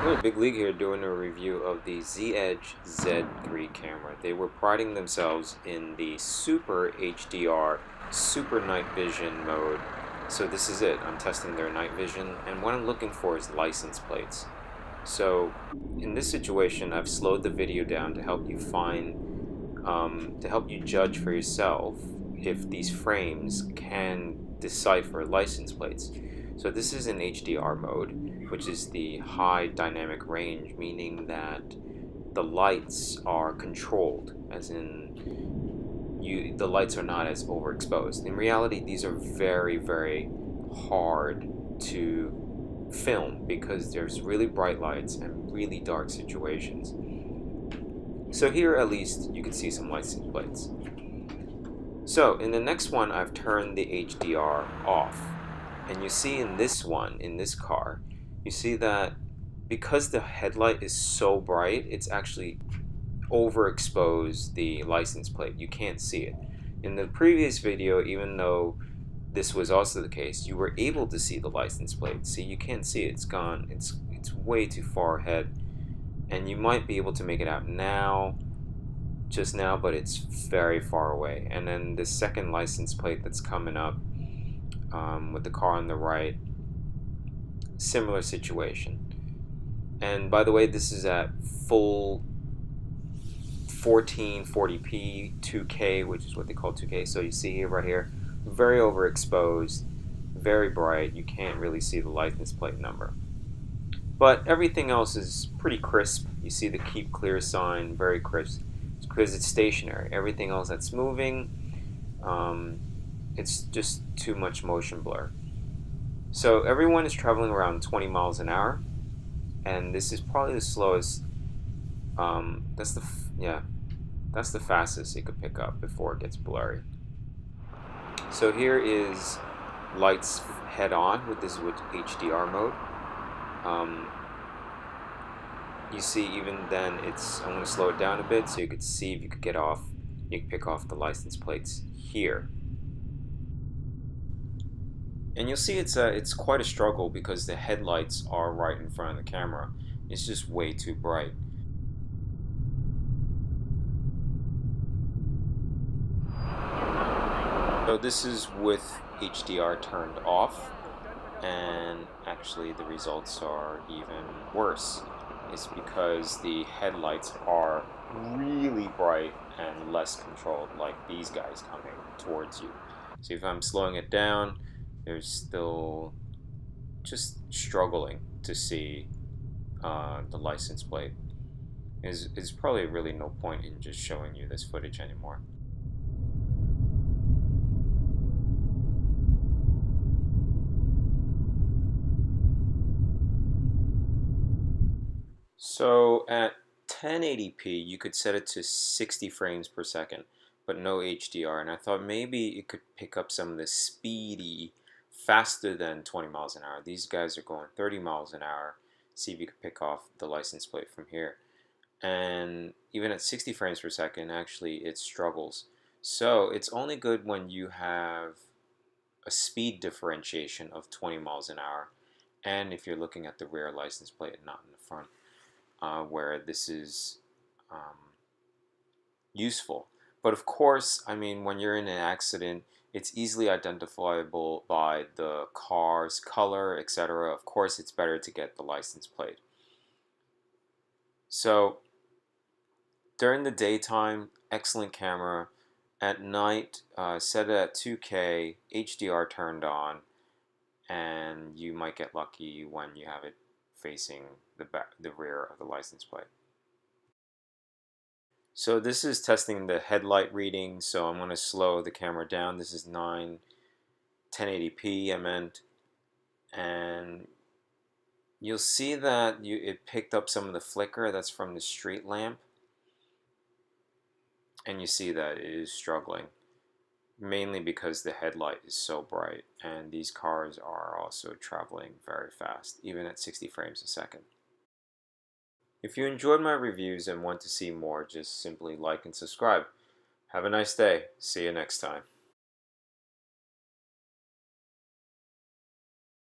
We're Big League here doing a review of the Z-Edge Z3 camera. They were priding themselves in the Super HDR, Super Night Vision mode. So this is it. I'm testing their night vision, and what I'm looking for is license plates. So in this situation, I've slowed the video down to help you to help you judge for yourself if these frames can decipher license plates. So this is in HDR mode, which is the high dynamic range, meaning that the lights are controlled, as in the lights are not as overexposed. In reality, these are very, very hard to film because there's really bright lights and really dark situations. So here at least you can see some license plates. So in the next one, I've turned the HDR off. And you see in this one, in this car, you see that because the headlight is so bright, it's actually overexposed the license plate. You can't see it. In the previous video, even though this was also the case, you were able to see the license plate. See, you can't see it. It's gone. It's way too far ahead. And you might be able to make it out now, just now, but it's very far away. And then the second license plate that's coming up, with the car on the right, similar situation. And by the way, this is at full 1440p 2K, which is what they call 2K. So you see here, right here, very overexposed, very bright. You can't really see the license plate number. But everything else is pretty crisp. You see the keep clear sign, very crisp. It's because it's stationary. Everything else that's moving, it's just too much motion blur. So everyone is traveling around 20 miles an hour, and this is probably the slowest. That's the fastest it could pick up before it gets blurry. So here is lights head on with HDR mode. You see, even then, I'm going to slow it down a bit so you could see if you could you can pick off the license plates here. And you'll see it's quite a struggle because the headlights are right in front of the camera. It's just way too bright. So this is with HDR turned off, and actually the results are even worse. It's because the headlights are really bright and less controlled, like these guys coming towards you. So if I'm slowing it down, there's still just struggling to see the license plate. Is probably really no point in just showing you this footage anymore. So at 1080p, you could set it to 60 frames per second, but no HDR. And I thought maybe it could pick up some of the speedy, faster than 20 miles an hour. These guys are going 30 miles an hour. See if you could pick off the license plate from here. And even at 60 frames per second, actually, it struggles. So it's only good when you have a speed differentiation of 20 miles an hour, and if you're looking at the rear license plate and not in the front. Where this is useful. But of course, I mean, when you're in an accident, it's easily identifiable by the car's color, etc. Of course, it's better to get the license plate. So during the daytime, excellent camera. At night, set it at 2K, HDR turned on, and you might get lucky when you have it facing the rear of the license plate. So this is testing the headlight reading, so I'm going to slow the camera down. This is 1080p I meant, and you'll see that it picked up some of the flicker that's from the street lamp, and you see that it is struggling, mainly because the headlight is so bright, and these cars are also traveling very fast, even at 60 frames a second. If you enjoyed my reviews and want to see more, just simply like and subscribe. Have a nice day. See you next time.